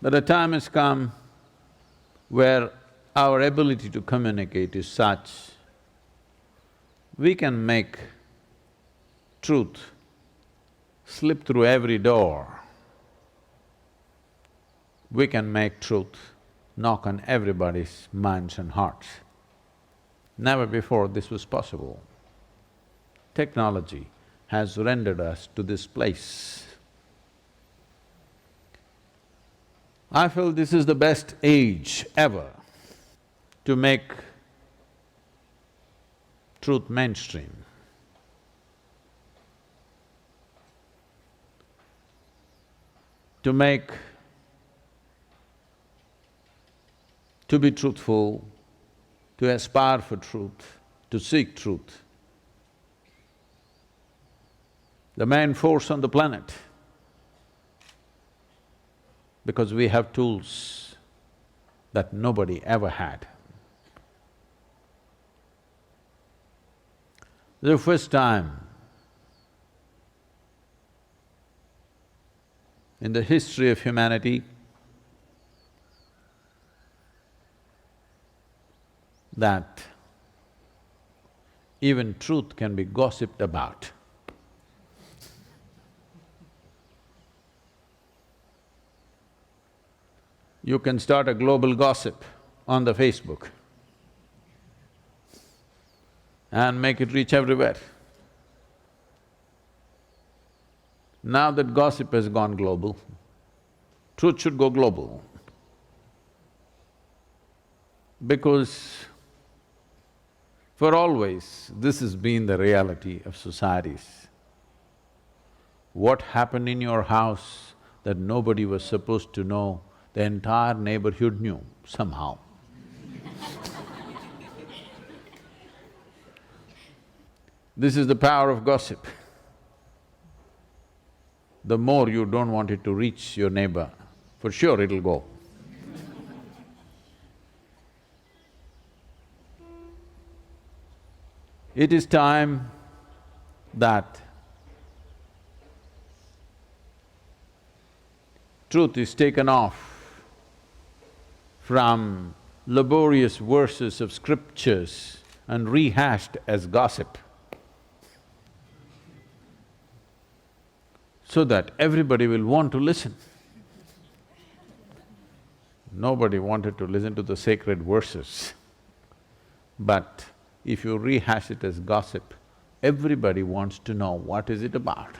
But a time has come where our ability to communicate is such, we can make truth slip through every door. We can make truth knock on everybody's minds and hearts. Never before this was possible. Technology has rendered us to this place. I feel this is the best age ever to make truth mainstream. To be truthful, to aspire for truth, to seek truth. The main force on the planet, because we have tools that nobody ever had. The first time in the history of humanity that even truth can be gossiped about. You can start a global gossip on the Facebook and make it reach everywhere. Now that gossip has gone global, truth should go global. Because for always, this has been the reality of societies. What happened in your house that nobody was supposed to know, the entire neighborhood knew somehow. This is the power of gossip. The more you don't want it to reach your neighbor, for sure it'll go. It is time that truth is taken off from laborious verses of scriptures and rehashed as gossip, so that everybody will want to listen. Nobody wanted to listen to the sacred verses, but if you rehash it as gossip, everybody wants to know what is it about.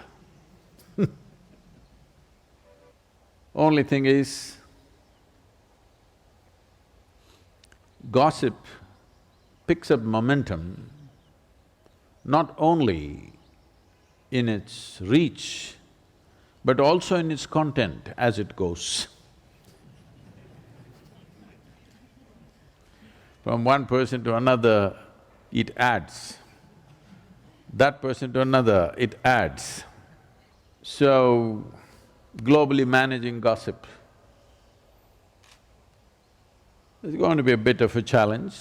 Only thing is, gossip picks up momentum not only in its reach, but also in its content as it goes. From one person to another, it adds. That person to another, it adds. So, globally managing gossip is going to be a bit of a challenge.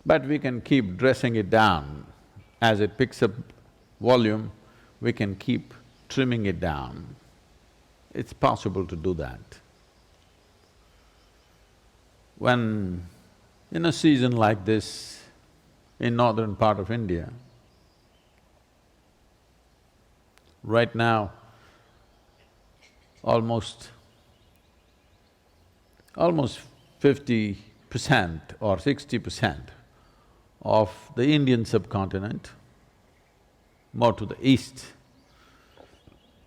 But we can keep dressing it down. As it picks up volume, we can keep trimming it down. It's possible to do that. When in a season like this, in northern part of India, right now, almost 50% or 60% of the Indian subcontinent, more to the east,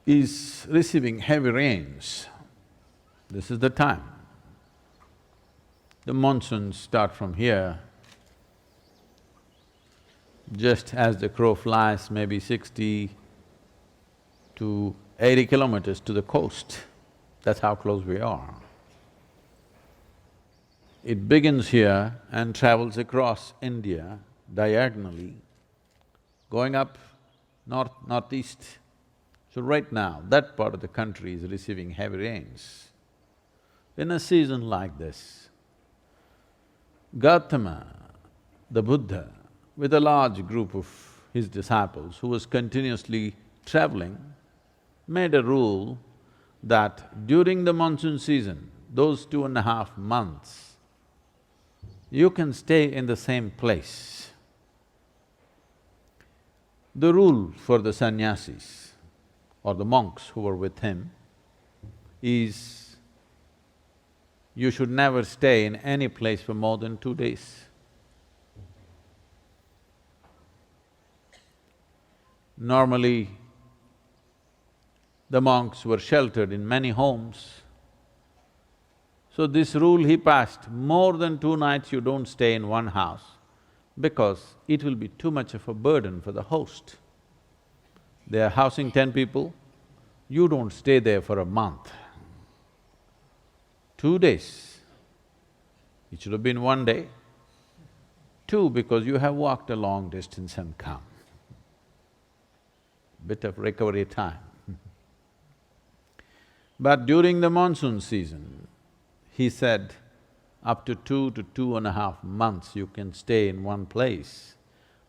is receiving heavy rains. This is the time. The monsoons start from here. Just as the crow flies, maybe 60 to 80 kilometers to the coast. That's how close we are. It begins here and travels across India diagonally, going up northeast. So right now, that part of the country is receiving heavy rains. In a season like this, Gautama, the Buddha, with a large group of his disciples who was continuously traveling, made a rule that during the monsoon season, those 2.5 months, you can stay in the same place. The rule for the sannyasis or the monks who were with him is you should never stay in any place for more than 2 days. Normally, the monks were sheltered in many homes. So this rule he passed, more than 2 nights you don't stay in one house because it will be too much of a burden for the host. They are housing 10 people, you don't stay there for a month. 2 days, it should have been 1 day. 2, because you have walked a long distance and come. Bit of recovery time. But during the monsoon season, he said, up to 2 to 2.5 months you can stay in one place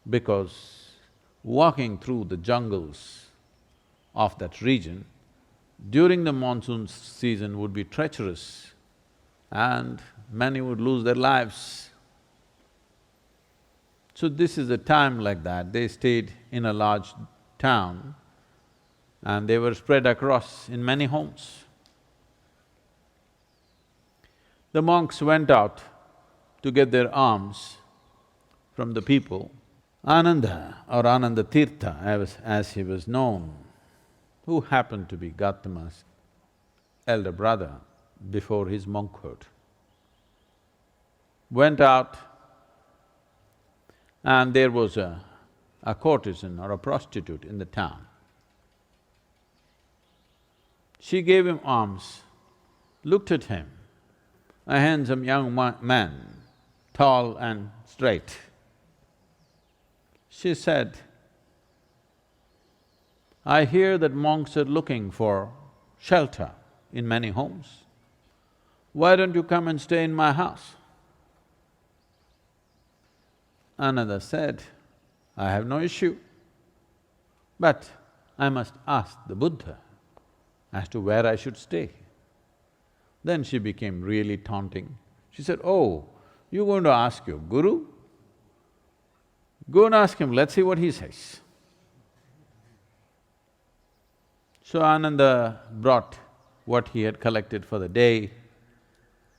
because walking through the jungles of that region during the monsoon season would be treacherous and many would lose their lives. So this is a time like that, they stayed in a large town and they were spread across in many homes. The monks went out to get their alms from the people. Ananda or Ananda Tirtha, as he was known, who happened to be Gautama's elder brother before his monkhood, went out and there was a courtesan or a prostitute in the town. She gave him alms, looked at him, a handsome young man, tall and straight. She said, "I hear that monks are looking for shelter in many homes. Why don't you come and stay in my house?" Ananda said, "I have no issue, but I must ask the Buddha as to where I should stay." Then she became really taunting. She said, "Oh, you're going to ask your guru? Go and ask him, let's see what he says." So Ananda brought what he had collected for the day.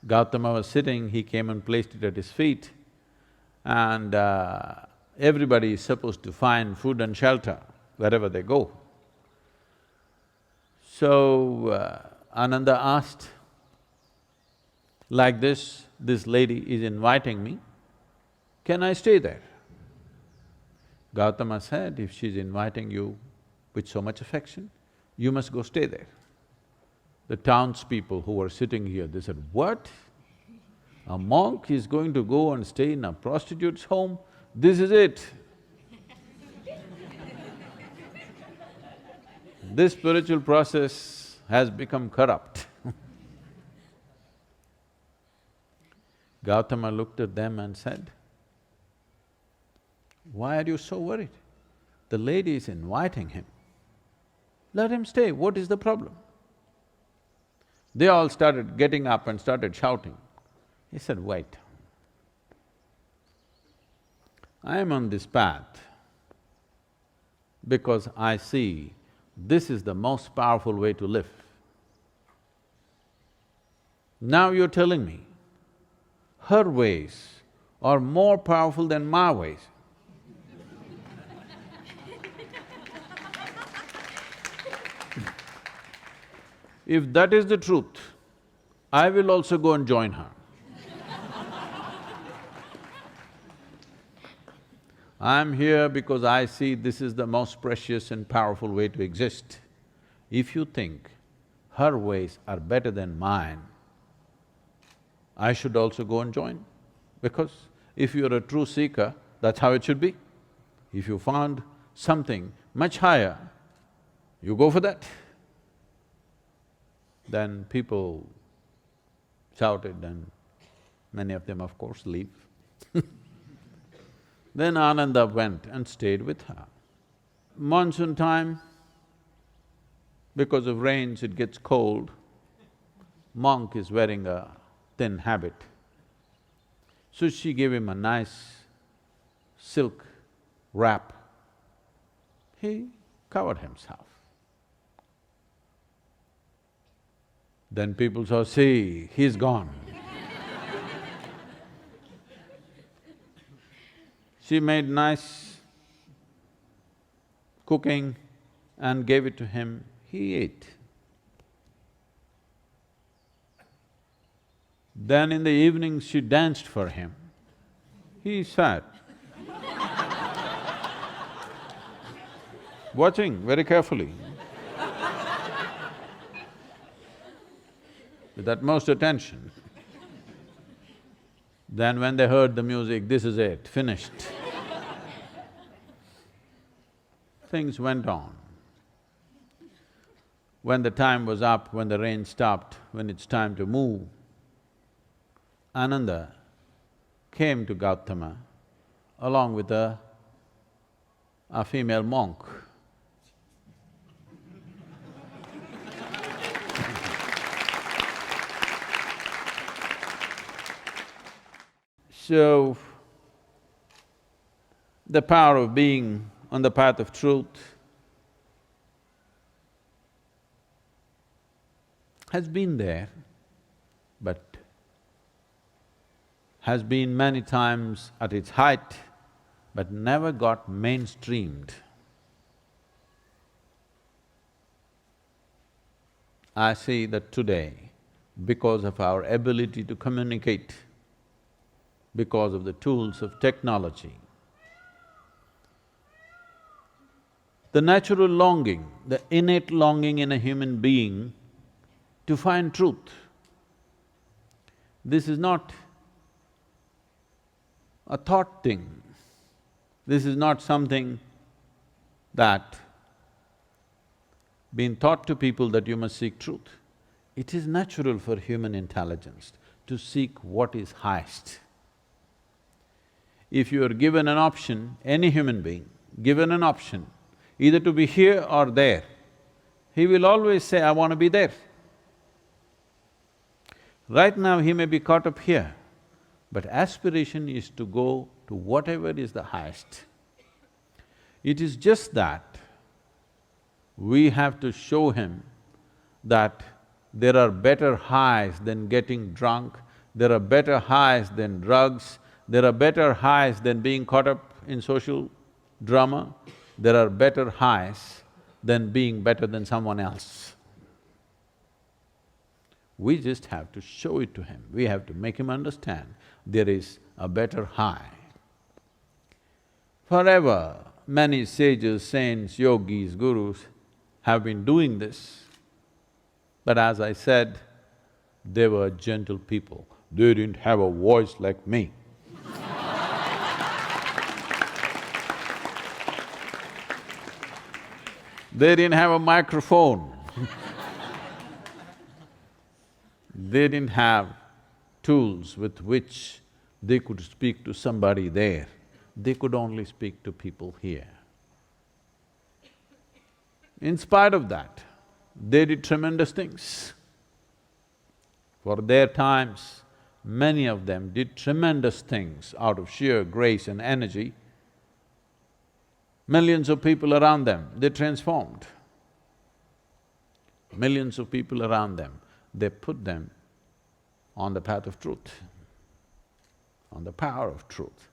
Gautama was sitting, he came and placed it at his feet, and everybody is supposed to find food and shelter wherever they go. So Ananda asked, "Like this lady is inviting me, can I stay there?" Gautama said, "If she's inviting you with so much affection, you must go stay there." The townspeople who were sitting here, they said, "What? A monk is going to go and stay in a prostitute's home? This is it." This spiritual process has become corrupt. Gautama looked at them and said, "Why are you so worried? The lady is inviting him. Let him stay, what is the problem?" They all started getting up and started shouting. He said, "Wait. I am on this path because I see this is the most powerful way to live. Now you're telling me her ways are more powerful than my ways. If that is the truth, I will also go and join her. I'm here because I see this is the most precious and powerful way to exist. If you think her ways are better than mine, I should also go and join. Because if you're a true seeker, that's how it should be. If you found something much higher, you go for that." Then people shouted and many of them, of course, leave. Then Ananda went and stayed with her. Monsoon time, Because of rains, it gets cold. Monk is wearing a thin habit. So she gave him a nice silk wrap. He covered himself. Then people saw, see, he's gone. She made nice cooking and gave it to him. He ate. Then in the evening she danced for him. He sat, watching very carefully, with utmost attention. Then when they heard the music, this is it, finished. Things went on. When the time was up, when the rain stopped, when it's time to move, Ananda came to Gautama along with a female monk. So, the power of being on the path of truth has been there, but has been many times at its height, but never got mainstreamed. I see that today, because of our ability to communicate, because of the tools of technology, the natural longing, the innate longing in a human being to find truth, this is not a thought thing. This is not something that been taught to people that you must seek truth. It is natural for human intelligence to seek what is highest. If you are given an option, any human being, given an option, either to be here or there, he will always say, I want to be there. Right now he may be caught up here, but aspiration is to go to whatever is the highest. It is just that we have to show him that there are better highs than getting drunk, there are better highs than drugs, there are better highs than being caught up in social drama, there are better highs than being better than someone else. We just have to show it to him, we have to make him understand there is a better high. Forever, many sages, saints, yogis, gurus have been doing this, but as I said, they were gentle people. They didn't have a voice like me. They didn't have a microphone. They didn't have tools with which they could speak to somebody there. They could only speak to people here. In spite of that, they did tremendous things. For their times, many of them did tremendous things out of sheer grace and energy. Millions of people around them, they transformed. Millions of people around them, they put them on the path of truth, on the power of truth.